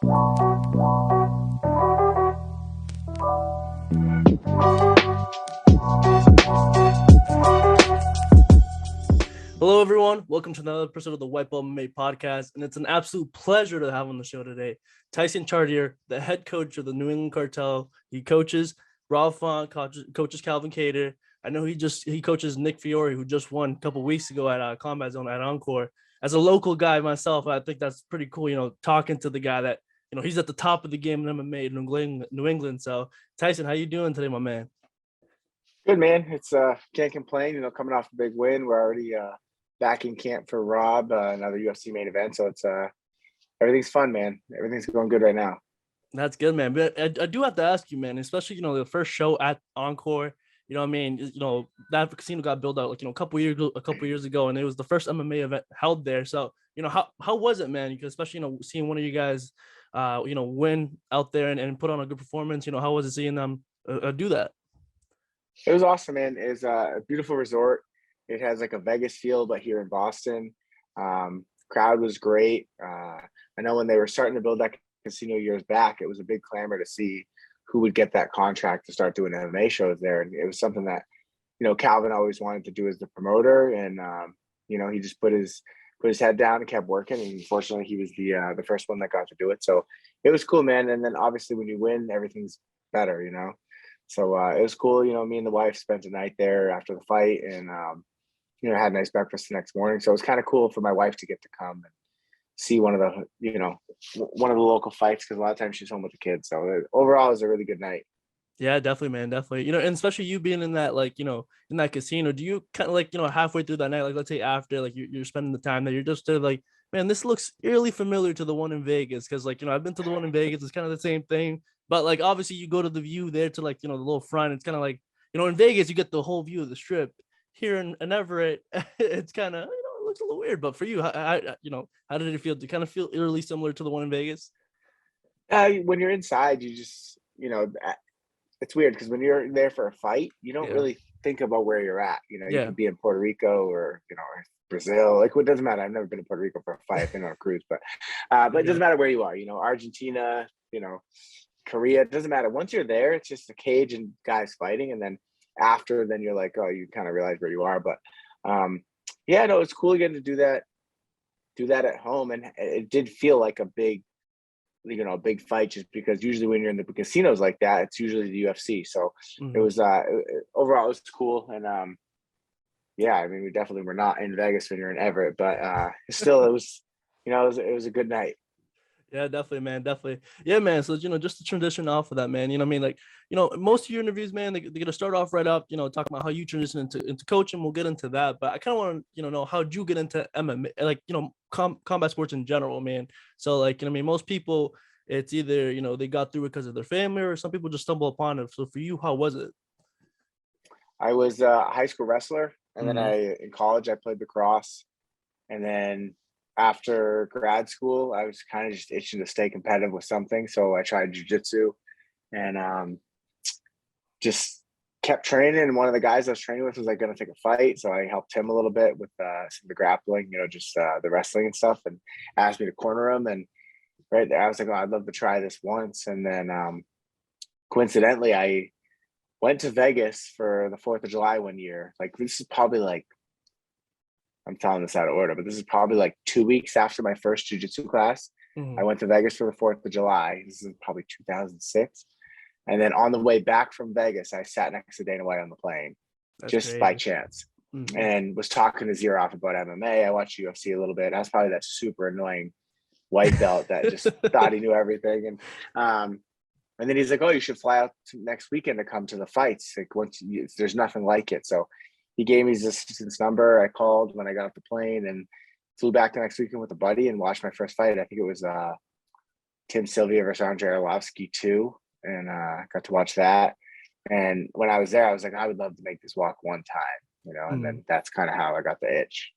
Hello, everyone. Welcome to another episode of the White Belt MMA podcast, and it's an absolute pleasure to have on the show today Tyson Chartier, the head coach of the New England Cartel. He coaches Rob Font, coaches Calvin Kattar. I know he coaches Nick Fiore, who just won a couple weeks ago at Combat Zone at Encore. As a local guy myself, I think that's pretty cool. Talking to the guy that he's at the top of the game in MMA in New England. So, Tyson, how you doing today, my man? Good, man. It's can't complain. Coming off a big win, we're already back in camp for Rob, another UFC main event. So it's everything's fun, man. Everything's going good right now. That's good, man. But I do have to ask you, man, especially the first show at Encore. That casino got built out a couple years ago, and it was the first MMA event held there. So how was it, man? Especially seeing one of you guys win out there and put on a good performance. How was it seeing them do that? It was awesome, man. It's a beautiful resort. It has like a Vegas feel, but here in Boston. Crowd was great. I know when they were starting to build that casino years back, it was a big clamor to see who would get that contract to start doing MMA shows there. And it was something that, Calvin always wanted to do as the promoter. And, he just put his head down and kept working. And unfortunately, he was the first one that got to do it. So it was cool, man. And then obviously when you win, everything's better, So it was cool. Me and the wife spent a night there after the fight and, had a nice breakfast the next morning. So it was kind of cool for my wife to get to come and see one of the local fights, because a lot of times she's home with the kids. So overall, it was a really good night. Yeah, definitely, man. Definitely. And especially you being in that, in that casino, do you kind of halfway through that night, let's say after, you're spending the time there, you're just there man, this looks eerily familiar to the one in Vegas. Cause I've been to the one in Vegas. It's kind of the same thing, but obviously you go to the view there to the little front. It's kind of in Vegas, you get the whole view of the strip. Here in Everett, it's kind of, it looks a little weird, but for you, how did it feel? Do you kind of feel eerily similar to the one in Vegas? When you're inside, you just, it's weird because when you're there for a fight, you don't really think about where you're at. You could be in Puerto Rico or, or Brazil. It doesn't matter. I've never been to Puerto Rico for a fight. I've been on a cruise, but it doesn't matter where you are. Argentina, Korea. It doesn't matter. Once you're there, it's just a cage and guys fighting, and then after, then you're like, oh, you kind of realize where you are. But it's cool getting to do that at home, and it did feel like a big fight, just because usually when you're in the casinos like that, it's usually the UFC. So It was overall, it was cool. And we definitely were not in Vegas when you're in Everett, but still it was it was a good night. Yeah, definitely, man. Definitely. Yeah, man. So, just to transition off of that, man, most of your interviews, man, they're going to start off right up, talking about how you transition into coaching. We'll get into that. But I kind of want to, know, how'd you get into MMA, combat sports in general, man? So, most people, it's either, they got through it because of their family, or some people just stumble upon it. So for you, how was it? I was a high school wrestler. And then in college, I played lacrosse. And then after grad school, I was kind of just itching to stay competitive with something. So I tried jiu-jitsu and just kept training. And one of the guys I was training with was going to take a fight. So I helped him a little bit with some of the grappling, just the wrestling and stuff, and asked me to corner him. And right there, I was like, oh, I'd love to try this once. And then coincidentally, I went to Vegas for the 4th of July one year. This is probably I'm telling this out of order, but this is probably 2 weeks after my first jiu-jitsu class. I went to Vegas for the 4th of July. This is probably 2006. And then on the way back from Vegas, I sat next to Dana White on the plane. That's just crazy. By chance. And was talking to Zero off about MMA. I watched UFC a little bit. I was probably that super annoying white belt that just thought he knew everything. And then he's like, oh, you should fly out next weekend to come to the fights. There's nothing like it. So he gave me his assistant's number. I called when I got off the plane and flew back the next weekend with a buddy and watched my first fight. I think it was Tim Sylvia versus Andre Arlovsky 2, and got to watch that. And when I was there, I was like, I would love to make this walk one time, and then that's kind of how I got the itch.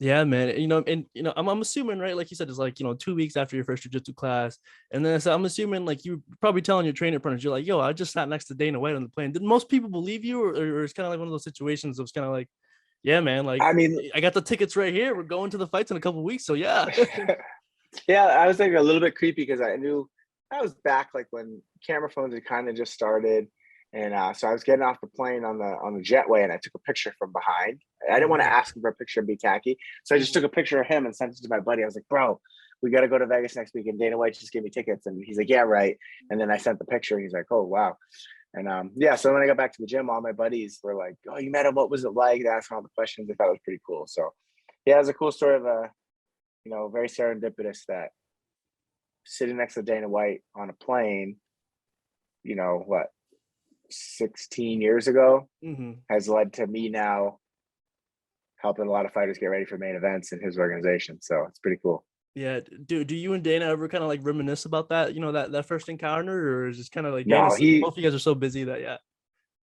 Yeah, man. I'm assuming, right? Like you said, it's 2 weeks after your first jiu-jitsu class. And then I'm assuming you probably telling your trainer partners, you're like, yo, I just sat next to Dana White on the plane. Did most people believe you, or it's kind of like one of those situations? It was kind of yeah, man. I got the tickets right here. We're going to the fights in a couple of weeks. So yeah. Yeah, I was like a little bit creepy because I knew I was back like when camera phones had kind of just started, and so I was getting off the plane on the jetway, and I took a picture from behind. I didn't want to Mhm. ask him for a picture and be tacky, so I just took Mhm. a picture of him and sent it to my buddy. I was like, "Bro, we got to go to Vegas next week, and Dana White just gave me tickets." And he's like, "Yeah, right." And then I sent the picture, and he's like, "Oh, wow." And yeah, so when I got back to the gym, all my buddies were like, "Oh, you met him? What was it like?" They asked all the questions. I thought it was pretty cool. So yeah, it was a cool story of a very serendipitous that sitting next to Dana White on a plane, what, 16 years ago, Mhm. has led to me now helping a lot of fighters get ready for main events in his organization. So it's pretty cool. Yeah. Do you and Dana ever kind of like reminisce about that? That first encounter, or is it kind of like No, both of you guys are so busy that yeah.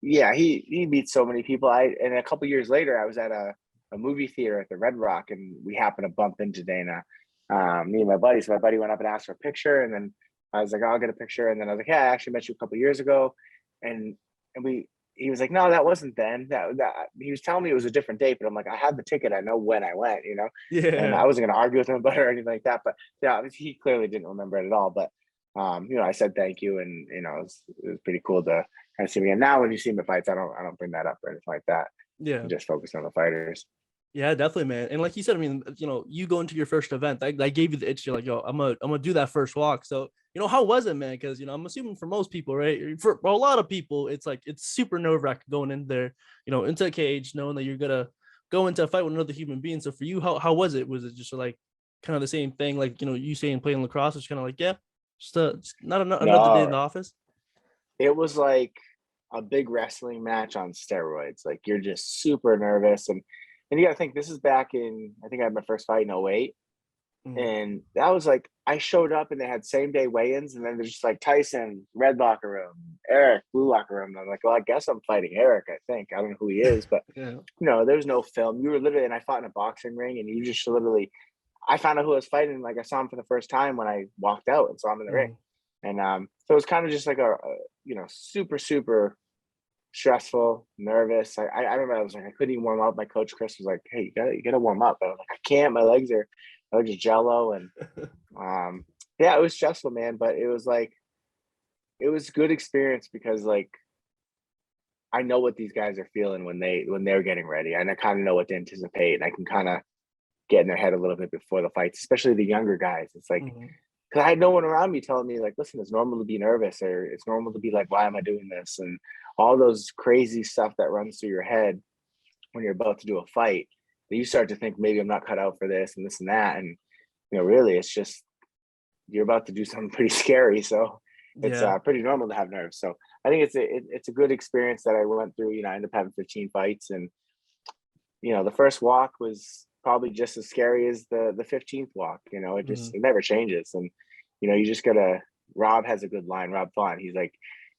yeah, he meets so many people. And a couple years later, I was at a movie theater at the Red Rock, and we happened to bump into Dana. Me and my buddy. So my buddy went up and asked for a picture, and then I was like, "Oh, I'll get a picture." And then I was like, "Yeah, I actually met you a couple years ago," and he was like, "No, that wasn't then. That he was telling me it was a different date," but I'm like, "I had the ticket. I know when I went. And I Yeah. wasn't going to argue with him about it or anything like that. But yeah, he clearly didn't remember it at all. But I said thank you, and it was pretty cool to kind of see me. And now when you see me at fights, I don't bring that up or anything like that. Yeah. I'm just focused on the fighters. Yeah, definitely, man. And like you said, I mean, you go into your first event, that gave you the itch. You're like, yo, I'm gonna do that first walk. So, how was it, man? Because I'm assuming for most people, right? For a lot of people, it's like it's super nerve-wracking going in there, into a cage, knowing that you're gonna go into a fight with another human being. So for you, how was it? Was it just like kind of the same thing, like you saying playing lacrosse? It's kind of like, yeah, just not another day in No, the office. it was like a big wrestling match on steroids. Like you're just super nervous, and you got to think this is back in, I think I had my first fight in '08. Mm, And that was like, I showed up and they had same day weigh-ins, and then there's just like Tyson, red locker room, Eric, blue locker room. And I'm like, well, I guess I'm fighting Eric, I think. I don't know who he is, but yeah. there was no film. You were literally, and I fought in a boxing ring, and you just literally, I found out who I was fighting. Like I saw him for the first time when I walked out and saw him in the ring. Mm, And so it was kind of just like super, super stressful, nervous. I remember I was like, I couldn't even warm up. My coach Chris was like, "Hey, you gotta warm up." But I was like, I can't. My legs are jello, and yeah, it was stressful, man. But it was like it was good experience because like I know what these guys are feeling when they're getting ready, and I kind of know what to anticipate, and I can kind of get in their head a little bit before the fights, especially the younger guys. It's like mhm, because I had no one around me telling me like, listen, it's normal to be nervous, or it's normal to be like, why am I doing this? And all those crazy stuff that runs through your head when you're about to do a fight, that you start to think maybe I'm not cut out for this and that. And really it's just you're about to do something pretty scary. So it's yeah. pretty normal to have nerves. So I think it's a good experience that I went through. I ended up having 15 fights, and the first walk was probably just as scary as the 15th walk. It never changes. And you just gotta. Rob has a good line. Rob Font. He's like,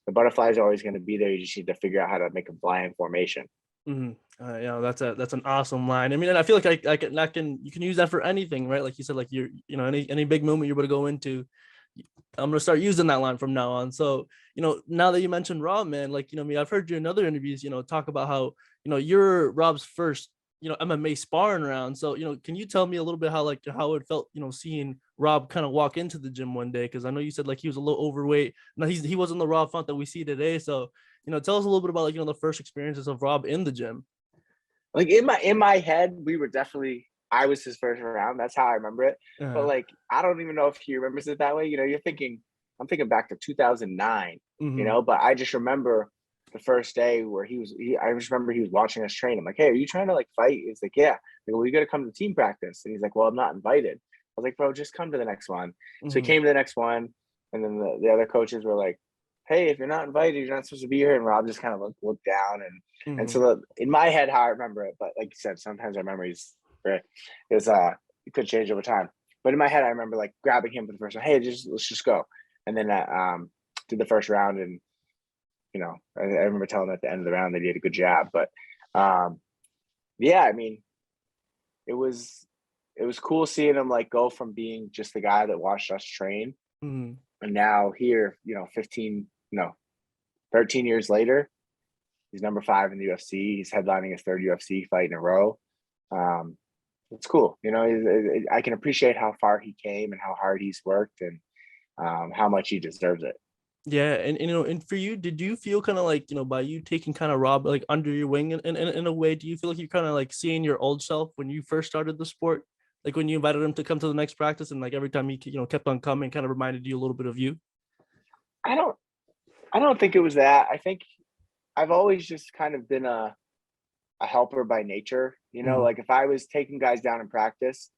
the butterflies are always going to be there. You just need to figure out how to make them fly in formation. That's an awesome line. I mean, and I feel like you can use that for anything, right? Like you said, like any big moment you're about to go into, I'm gonna start using that line from now on. So now that you mentioned Rob, man, like I mean, I've heard you in other interviews, talk about how you're Rob's first MMA sparring round. So can you tell me a little bit how it felt, seeing Rob kind of walk into the gym one day? Because I know you said like he was a little overweight. No, he wasn't the Rob Font that we see today. So tell us a little bit about like the first experiences of Rob in the gym. Like in my head, we were definitely I was his first round. That's how I remember it. But Uh-huh. like I don't even know if he remembers it that way. I'm thinking back to 2009. Mm-hmm. But I just remember the first day where I just remember he was watching us train. I'm like, hey, are you trying to like fight? He's like, yeah. Like, well, you got to come to team practice. And he's like, well, I'm not invited. I was like, bro, just come to the next one. So he Mm-hmm. came to the next one, and then the other coaches were like, hey, if you're not invited, you're not supposed to be here. And Rob just kind of looked down, and Mm-hmm. so in my head, how I remember it, but like you said, sometimes our memories is it could change over time. But in my head, I remember like grabbing him for the first time. Hey, let's just go, and then did the first round, and I remember telling him at the end of the round that he did a good job. But yeah, I mean, it was cool seeing him like go from being just the guy that watched us train, Mm-hmm. and now here, 15, no, 13 years later, he's number 5 in the UFC. He's headlining his third UFC fight in a row. Um, it's cool. You know, I can appreciate how far he came and how hard he's worked, and how much he deserves it. Yeah, and and for you, did you feel kind of like, by you taking kind of Rob like under your wing in a way, do you feel like you're kind of like seeing your old self when you first started the sport? Like when you invited him to come to the next practice and like every time he kept on coming, kind of reminded you a little bit of you? I don't I don't think it was that. I think I've always just kind of been a helper by nature. You know, Mm, like if I was taking guys down in practice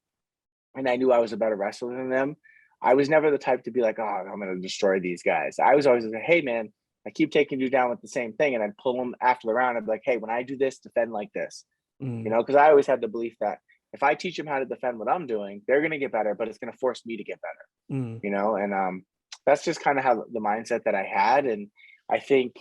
and I knew I was a better wrestler than them, I was never the type to be like, oh, I'm going to destroy these guys. I was always like, hey, man, I keep taking you down with the same thing. And I'd pull them after the round. I'd be like, hey, when I do this, defend like this. You mm, know, because I always had the belief that if I teach them how to defend what I'm doing, they're going to get better, but it's going to force me to get better, mm, you know? And that's just kind of how the mindset that I had. And I think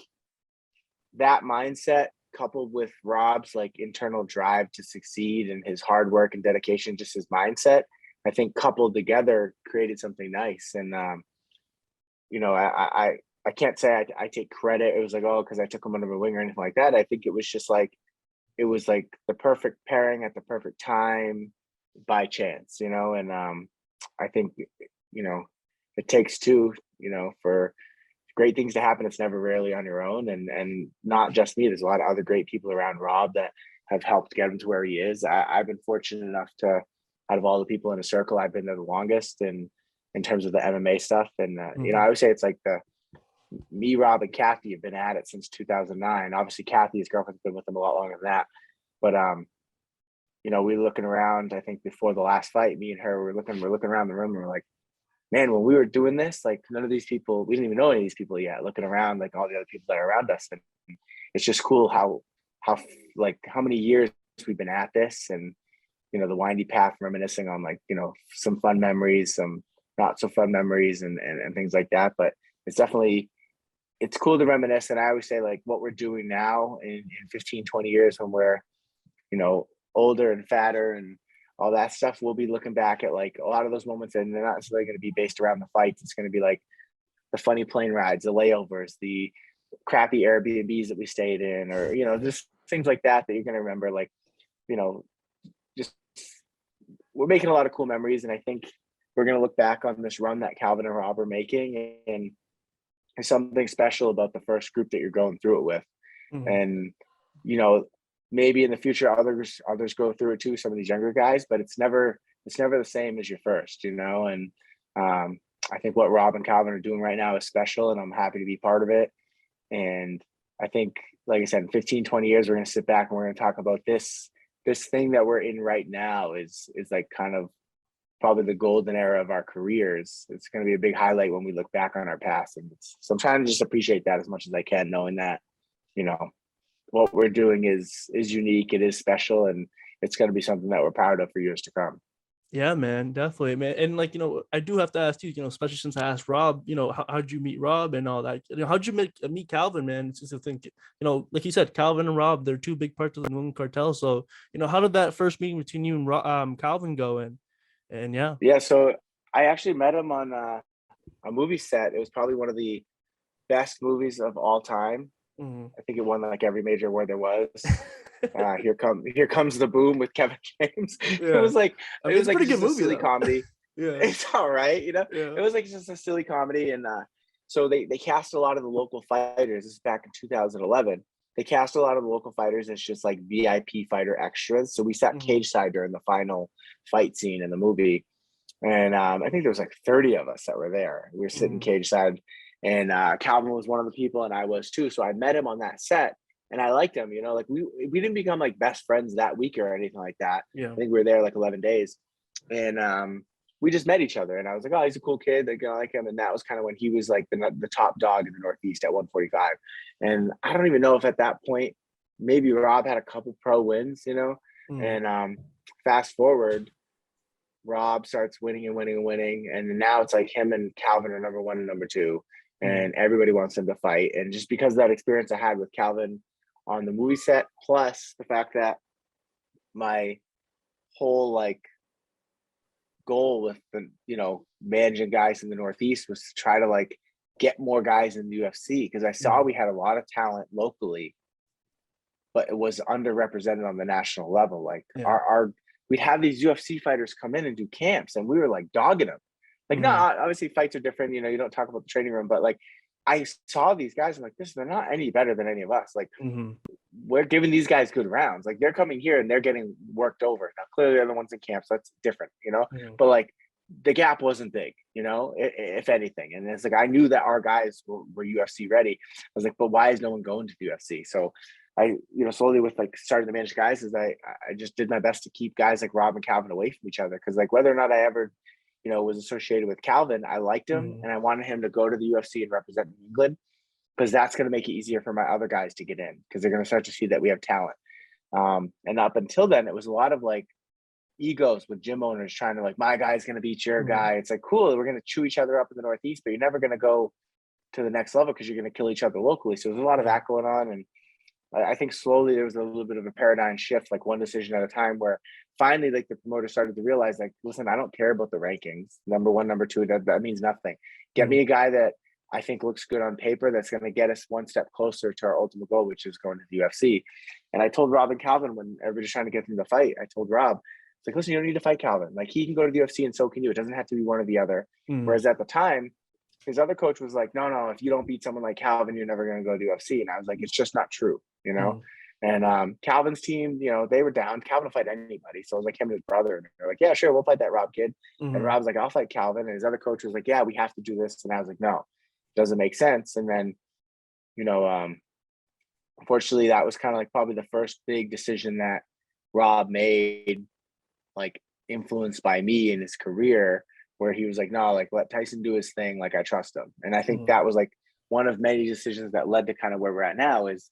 that mindset coupled with Rob's like internal drive to succeed and his hard work and dedication, just his mindset, I think coupled together created something nice. And you know, I can't say I take credit. It was like, oh, because I took him under my wing or anything like that. I think it was just like it was like the perfect pairing at the perfect time by chance, you know. And I think, you know, it takes two, you know, for great things to happen. It's never rarely on your own, and not just me. There's a lot of other great people around Rob that have helped get him to where he is. I've been fortunate enough to, out of all the people in a circle, I've been there the longest, and in terms of the MMA stuff. And you know, mm. I would say it's like the me, Rob, and Kathy have been at it since 2009. Obviously, Kathy, his girlfriend's been with him a lot longer than that. But you know, we looking around. I think before the last fight, me and her we're looking around the room, and we're like, man, when we were doing this, like none of these people, we didn't even know any of these people yet. Looking around, like all the other people that are around us, and it's just cool how like how many years we've been at this, and you know the windy path, reminiscing on like you know some fun memories, some not so fun memories, and things like that. But it's definitely it's cool to reminisce. And I always say like what we're doing now in 15, 20 years when we're you know older and fatter and all that stuff, we'll be looking back at like a lot of those moments, and they're not necessarily going to be based around the fights. It's going to be like the funny plane rides, the layovers, the crappy Airbnbs that we stayed in, or you know, just things like that that you're going to remember. Like, you know, just we're making a lot of cool memories, and I think we're going to look back on this run that Calvin and Rob are making, and there's something special about the first group that you're going through it with, Mhm. and you know maybe in the future others go through it too, some of these younger guys, but it's never the same as your first, you know. And I think what Rob and Calvin are doing right now is special, and I'm happy to be part of it. And I think, like I said, in 15, 20 years we're going to sit back and we're going to talk about this thing that we're in right now is like kind of probably the golden era of our careers. It's going to be a big highlight when we look back on our past, and so I'm trying to just appreciate that as much as I can, knowing that you know what we're doing is unique, it is special, and it's going to be something that we're proud of for years to come. Yeah, man, definitely, man. And like, I do have to ask you, especially since I asked Rob, how'd you meet Rob and all that? How'd you meet Calvin, man? It's just to think, like you said, Calvin and Rob, they're two big parts of the England Cartel. So, how did that first meeting between you and Calvin go? And yeah. Yeah, so I actually met him on a movie set. It was probably one of the best movies of all time. Mhm. I think it won like every major award there was. Here comes the boom with Kevin James. It Yeah. was like I it mean, was it's a like pretty good just a movie silly though. comedy. Yeah. It's all right, you know. Yeah. It was like just a silly comedy, and so they cast a lot of the local fighters. This is back in 2011. They cast a lot of the local fighters as just like VIP fighter extras. So we sat Mhm. cage side during the final fight scene in the movie, and I think there was like 30 of us that were there. We were sitting Mhm. cage side, and Calvin was one of the people, and I was too. So I met him on that set, and I liked him. You know, like we didn't become like best friends that week or anything like that. Yeah. I think we were there like 11 days, and we just met each other. And I was like, oh, he's a cool kid. Like, I like him. And that was kind of when he was like the top dog in the Northeast at 145. And I don't even know if at that point maybe Rob had a couple pro wins, you know. Mhm. And fast forward, Rob starts winning and winning and winning. And now it's like him and Calvin are number one and number two. Mhm. And everybody wants him to fight. And just because of that experience I had with Calvin on the movie set, plus the fact that my whole like goal with the managing guys in the Northeast was to try to like get more guys in the UFC, because I saw Mhm. we had a lot of talent locally, but it was underrepresented on the national level. Like Yeah. our we'd have these UFC fighters come in and do camps, and we were like dogging them. Like, no, obviously fights are different. You know, you don't talk about the training room, but like I saw these guys, I'm like, they're not any better than any of us. Like, we're giving these guys good rounds. Like, they're coming here and they're getting worked over. Now, clearly, they're the ones in camp, so that's different, you know. But like, the gap wasn't big, you know, if anything. And it's like I knew that our guys were UFC ready. I was like, but why is no one going to the UFC? So I, you know, slowly with like starting to manage guys, is I just did my best to keep guys like Rob and Calvin away from each other, because like whether or not I ever, you know, was associated with Calvin, I liked him and I wanted him to go to the UFC and represent England, because that's going to make it easier for my other guys to get in, because they're going to start to see that we have talent. And up until then, it was a lot of like egos with gym owners trying to like, my guy's going to beat your guy. It's like, cool, we're going to chew each other up in the Northeast, but you're never going to go to the next level because you're going to kill each other locally. So there's a lot of that going on. And I think slowly there was a little bit of a paradigm shift, like one decision at a time, where finally like the promoter started to realize like, listen, I don't care about the rankings. Number one, number two, that means nothing. Get me a guy that I think looks good on paper, that's going to get us one step closer to our ultimate goal, which is going to the UFC. And I told Rob and Calvin, when everybody's trying to get them to fight, I told Rob, it's like, listen, you don't need to fight Calvin. Like, he can go to the UFC and so can you. It doesn't have to be one or the other. Whereas at the time, his other coach was like, no, if you don't beat someone like Calvin, you're never going to go to the UFC. And I was like, it's just not true, you know? And Calvin's team, you know, they were down. Calvin will fight anybody. So it was like him and his brother. And they're like, yeah, sure, we'll fight that Rob kid. And Rob's like, I'll fight Calvin. And his other coach was like, yeah, we have to do this. And I was like, no, it doesn't make sense. And then, you know, unfortunately, that was kind of like probably the first big decision that Rob made, like influenced by me in his career, where he was like, no, like let Tyson do his thing. Like, I trust him. And I think that was like one of many decisions that led to kind of where we're at now is,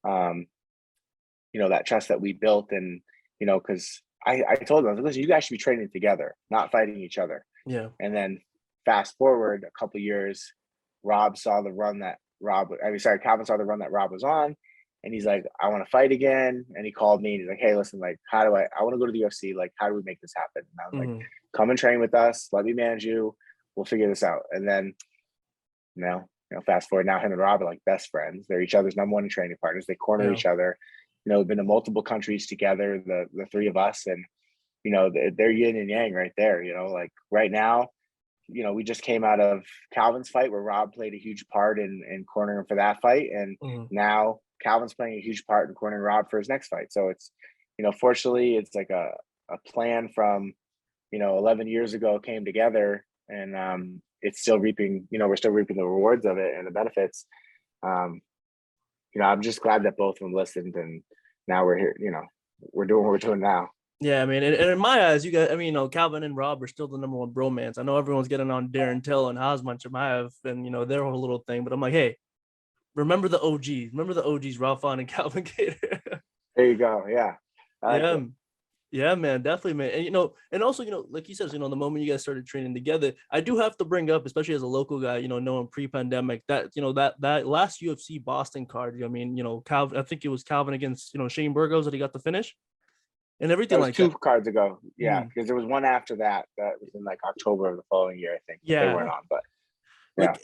you know, that trust that we built. And, you know, cause I told him, I was like, listen, you guys should be training together, not fighting each other. Yeah. And then fast forward a couple years, Calvin saw the run that Rob was on. And he's like, I want to fight again. And he called me and he's like, hey, listen, like, I want to go to the UFC. Like, how do we make this happen? And I was like, come and train with us. Let me manage you. We'll figure this out. And then, you know, fast forward, now him and Rob are like best friends. They're each other's number one training partners. They corner each other. You know, we've been to multiple countries together, the three of us. And, you know, they're yin and yang right there. You know, like right now, you know, we just came out of Calvin's fight where Rob played a huge part in cornering him for that fight. And now Calvin's playing a huge part in cornering Rob for his next fight. So it's, you know, fortunately, it's like a plan from, you know, 11 years ago came together, and it's still reaping, you know, we're still reaping the rewards of it and the benefits. You know, I'm just glad that both of them listened, and now we're here, you know, we're doing what we're doing now. Yeah, I mean, and in my eyes, you guys, I mean, you know, Calvin and Rob are still the number one bromance. I know everyone's getting on Darren Till and Hazman Chimaev and, you know, their whole little thing, but I'm like, hey, remember the OGs, Ralph Vaughn and Calvin Kattar. There you go. Yeah. Yeah, man, definitely, man. And, you know, and also, you know, like you said, you know, the moment you guys started training together, I do have to bring up, especially as a local guy, you know, knowing pre-pandemic, that, you know, that last UFC Boston card, I mean, you know, Calvin, I think it was Calvin against, you know, Shane Burgos that he got the finish and everything that was like two that. cards ago. Yeah. Because there was one after that was in like October of the following year, I think. Yeah. They weren't on, but yeah. Like,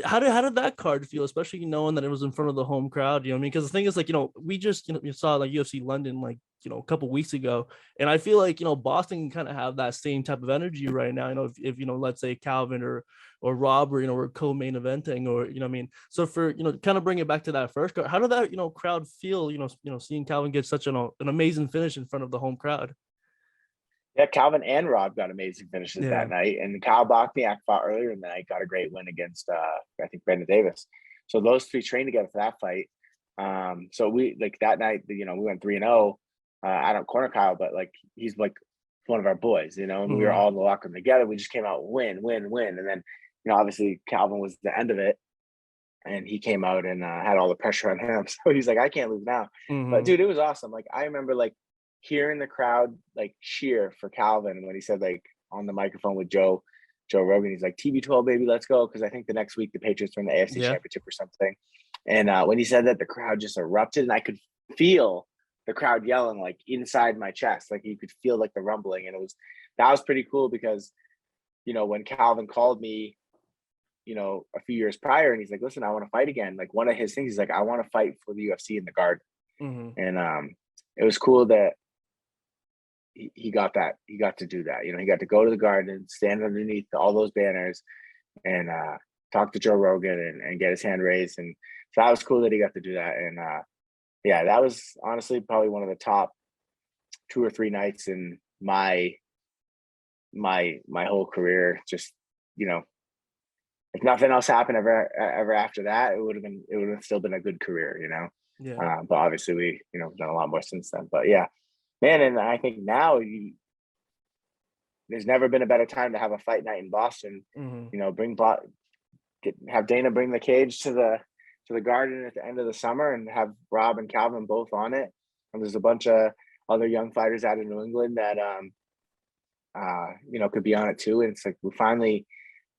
how did that card feel, especially knowing that it was in front of the home crowd? You know what I mean? Because the thing is, like, you know, we just, you know, you saw like UFC London, like, you know, a couple weeks ago, and I feel like, you know, Boston can kind of have that same type of energy right now. You know, if you know, let's say Calvin or Rob, or, you know, we're co-main eventing, or, you know what I mean? So for, you know, kind of bring it back to that first card, how did that, you know, crowd feel, you know, seeing Calvin get such an amazing finish in front of the home crowd? Yeah, Calvin and Rob got amazing finishes that night, and Kyle Bachniak fought earlier in the night, got a great win against I think Brandon Davis. So those three trained together for that fight. So we, like, that night, you know, we went 3-0. I don't corner Kyle, but like he's like one of our boys, you know, and we were all in the locker room together. We just came out win. And then, you know, obviously Calvin was the end of it, and he came out and had all the pressure on him. So he's like, I can't lose now. But dude, it was awesome. Like, I remember like hearing the crowd like cheer for Calvin when he said, like, on the microphone with Joe Rogan, he's like, TB12 baby, let's go, because I think the next week the Patriots were in the AFC Championship or something. And when he said that, the crowd just erupted, and I could feel the crowd yelling like inside my chest, like you could feel like the rumbling. And that was pretty cool, because, you know, when Calvin called me, you know, a few years prior, and he's like, listen, I want to fight again. Like, one of his things, he's like, I want to fight for the UFC in the Garden. And it was cool that he got that. He got to do that. You know, he got to go to the Garden, stand underneath all those banners, and talk to Joe Rogan and get his hand raised. And so that was cool that he got to do that. And yeah, that was honestly probably one of the top 2 or 3 nights in my whole career. Just, you know, if nothing else happened ever after that, it would have still been a good career, you know. Yeah. But obviously we, you know, done a lot more since then. But yeah, man, and I think now there's never been a better time to have a fight night in Boston. Mm-hmm. You know, have Dana bring the cage to the Garden at the end of the summer and have Rob and Calvin both on it. And there's a bunch of other young fighters out of New England that you know, could be on it too. And it's like we finally,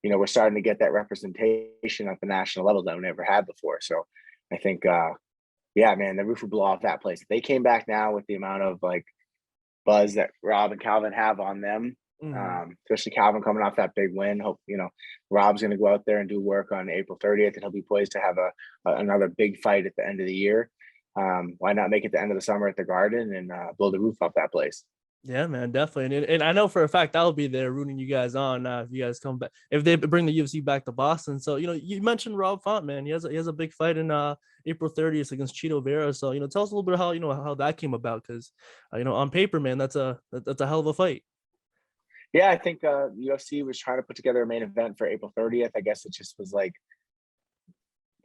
you know, we're starting to get that representation at the national level that we never had before. So I think yeah, man, the roof would blow off that place. If they came back now with the amount of like buzz that Rob and Calvin have on them, especially Calvin coming off that big win. Hope, you know, Rob's going to go out there and do work on April 30th, and he'll be poised to have another big fight at the end of the year. Why not make it the end of the summer at the Garden and blow the roof off that place? Yeah, man, definitely. And I know for a fact I'll be there rooting you guys on if you guys come back, if they bring the UFC back to Boston. So, you know, you mentioned Rob Font, man. He has a big fight in April 30th against Chito Vera. So, you know, tell us a little bit how, you know, how that came about. Cause, you know, on paper, man, that's a hell of a fight. Yeah, I think UFC was trying to put together a main event for April 30th. I guess it just was like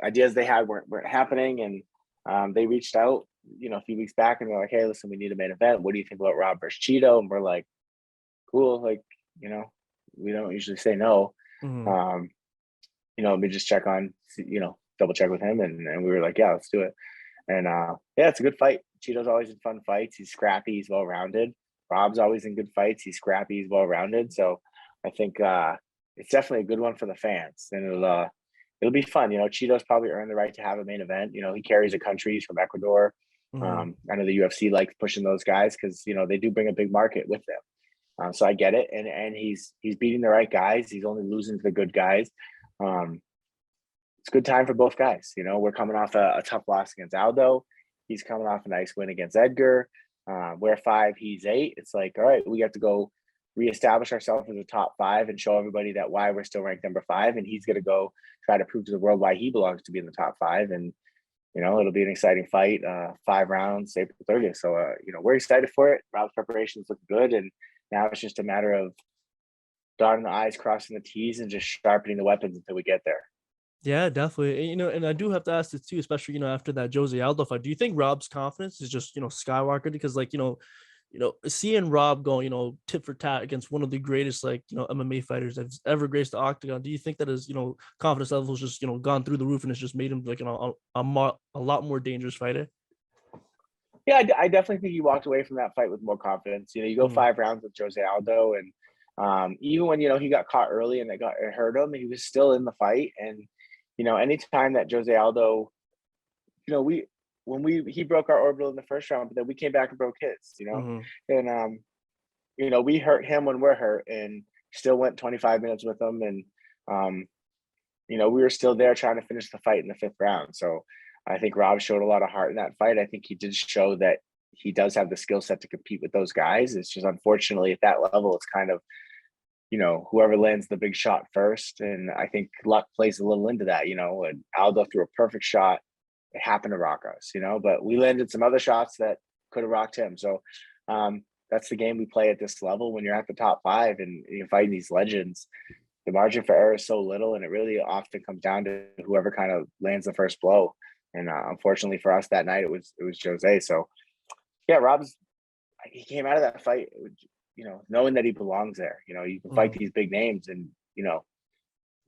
ideas they had weren't happening. And they reached out, you know, a few weeks back, and they're like, hey, listen, we need a main event. What do you think about Rob versus Cheeto? And we're like, cool. Like, you know, we don't usually say no. Mm-hmm. You know, let me just check on, you know, double check with him. And we were like, yeah, let's do it. And yeah, it's a good fight. Cheeto's always in fun fights. He's scrappy. He's well-rounded. Rob's always in good fights. He's scrappy. He's well-rounded. So I think it's definitely a good one for the fans. And it'll be fun. You know, Cheeto's probably earned the right to have a main event. You know, he carries a country. He's from Ecuador. Mm-hmm. I know the UFC likes pushing those guys because, you know, they do bring a big market with them. So I get it. And he's beating the right guys. He's only losing to the good guys. It's a good time for both guys. You know, we're coming off a tough loss against Aldo. He's coming off a nice win against Edgar. We're 5, he's 8. It's like, all right, we have to go reestablish ourselves as a top 5 and show everybody that why we're still ranked number 5. And he's going to go try to prove to the world why he belongs to be in the top 5. And, you know, it'll be an exciting fight, 5 rounds, April 30th. So, you know, we're excited for it. Rob's preparations look good. And now it's just a matter of dotting the I's, crossing the T's, and just sharpening the weapons until we get there. Yeah, definitely. You know, and I do have to ask this too, especially, you know, after that Jose Aldo fight. Do you think Rob's confidence is just, you know, skyrocketed? Because like, you know, seeing Rob go, you know, tit for tat against one of the greatest, like, you know, MMA fighters that's ever graced the octagon. Do you think that his, you know, confidence levels just, you know, gone through the roof and it's just made him like, you know, a lot more dangerous fighter? Yeah, I definitely think he walked away from that fight with more confidence. You know, you go 5 rounds with Jose Aldo, and even when, you know, he got caught early and it hurt him, he was still in the fight. And, you know, anytime that Jose Aldo, you know, he broke our orbital in the first round, but then we came back and broke his, you know, and you know, we hurt him when we're hurt, and still went 25 minutes with him, and you know, we were still there trying to finish the fight in the 5th round. So I think Rob showed a lot of heart in that fight. I think he did show that he does have the skill set to compete with those guys. It's just unfortunately at that level, it's kind of, you know, whoever lands the big shot first. And I think luck plays a little into that, you know, and Aldo threw a perfect shot. It happened to rock us, you know, but we landed some other shots that could have rocked him. So that's the game we play at this level. When you're at the top 5 and you're fighting these legends, the margin for error is so little, and it really often comes down to whoever kind of lands the first blow. And unfortunately for us that night, it was Jose. So yeah, he came out of that fight, you know, knowing that he belongs there. You know, you can fight these big names, and, you know,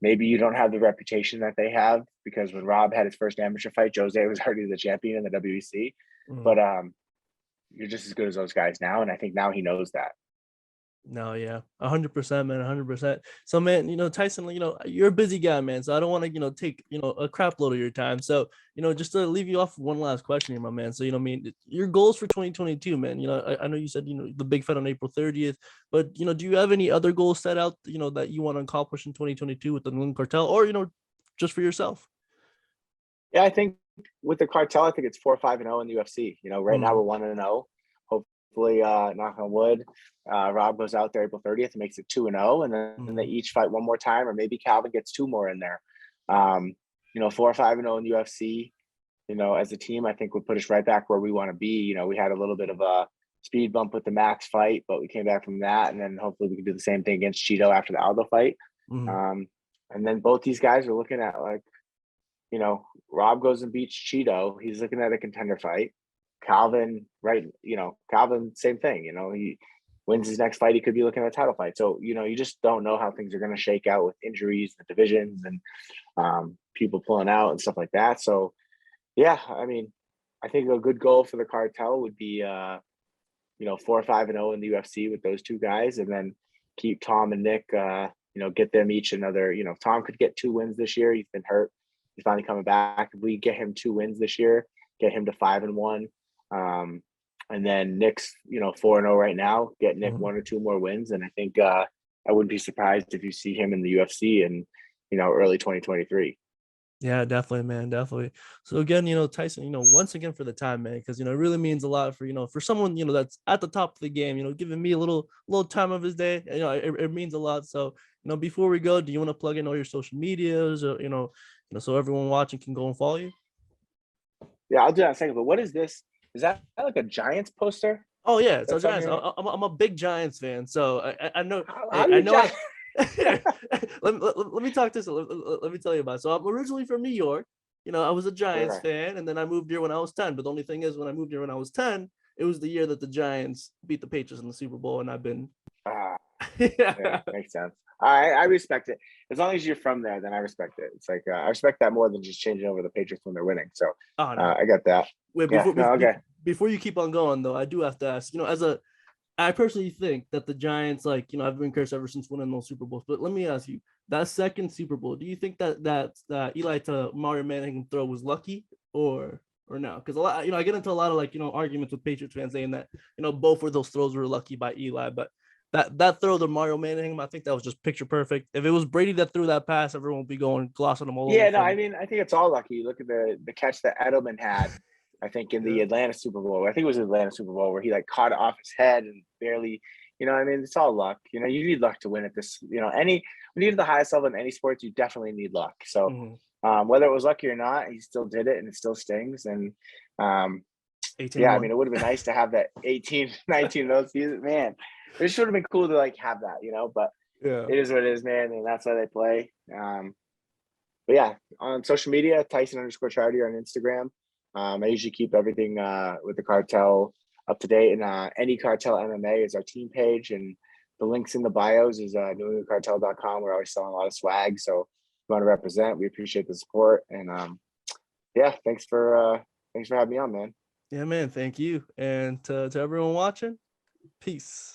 maybe you don't have the reputation that they have, because when Rob had his first amateur fight, Jose was already the champion in the WEC. But you're just as good as those guys now, and I think now he knows that. No, yeah, 100%, man, 100%. So, man, you know, Tyson, you know, you're a busy guy, man. So I don't want to, you know, take, you know, a crap load of your time. So, you know, just to leave you off with one last question here, my man. So, you know, I mean, your goals for 2022, man. You know, I know you said, you know, the big fight on April 30th, but, you know, do you have any other goals set out, you know, that you want to accomplish in 2022 with the England Cartel, or, you know, just for yourself? Yeah, I think with the Cartel, I think it's 4-5-0 in the UFC. You know, right now we're 1-0. hopefully, knock on wood, Rob goes out there April 30th and makes it 2-0, and then they each fight one more time, or maybe Calvin gets two more in there. 4-5-0 in the UFC, as a team, I think would put us right back where we want to be. We had a little bit of a speed bump with the Max fight, but we came back from that, and then hopefully we can do the same thing against Cheeto after the Aldo fight. And then both these guys are looking at, like, Rob goes and beats Cheeto. He's looking at a contender fight. Calvin, right? Calvin, same thing. He wins his next fight, he could be looking at a title fight. So, you just don't know how things are going to shake out with injuries, the divisions, and people pulling out and stuff like that. So, yeah, I mean, I think a good goal for the cartel would be, 4-5-0 in the UFC with those two guys, and then keep Tom and Nick, get them each another. Tom could get 2 wins this year. He's been hurt. He's finally coming back. If we get him 2 wins this year, get him to 5-1. And then Nick's, 4-0 right now, get Nick 1 or 2 more wins. And I think I wouldn't be surprised if you see him in the UFC in, early 2023. Yeah, definitely, man. Definitely. So again, Tyson, once again for the time, man, because, it really means a lot for someone, that's at the top of the game, giving me a little time of his day, it means a lot. So, before we go, do you want to plug in all your social medias, or, so everyone watching can go and follow you? Yeah, I'll do that in a second. But what is this? Is that like a Giants poster? Oh yeah, it's a Giants. I'm a big Giants fan, so I know. I know. Let me talk this. Let me tell you about it. So I'm originally from New York. I was a Giants fan, and then I moved here when I was 10. But the only thing is, when I moved here when I was 10, it was the year that the Giants beat the Patriots in the Super Bowl, and I've been. Yeah, makes sense. I respect it. As long as you're from there, then I respect it. It's like I respect that more than just changing over the Patriots when they're winning. So I got that. Wait, before you keep on going, though, I do have to ask. I personally think that the Giants, I've been cursed ever since winning those Super Bowls. But let me ask you, that second Super Bowl, do you think that Eli to Mario Manningham throw was lucky or no? Because a lot, I get into a lot of arguments with Patriots fans saying that both of those throws were lucky by Eli, but that throw to Mario Manningham, I think that was just picture perfect. If it was Brady that threw that pass, everyone would be going glossing them all over. Yeah, no, I mean, I think it's all lucky. Look at the catch that Edelman had, I think, in the Atlanta Super Bowl. I think it was the Atlanta Super Bowl where he caught it off his head and barely, I mean, it's all luck. You need luck to win at this, when you get to the highest level in any sports, you definitely need luck. So whether it was lucky or not, he still did it, and it still stings. And I mean, it would have been nice to have that 18, 19 of those seasons, man. It should have been cool to have that, but it is what it is, man, and that's why they play. But yeah, on social media, Tyson_Chartier on Instagram. I usually keep everything with the cartel up to date, and Any Cartel MMA is our team page, and the links in the bios is NewEnglandCartel.com. We're always selling a lot of swag, so if you want to represent, we appreciate the support. And thanks for having me on, man. Yeah, man, thank you, and to everyone watching, peace.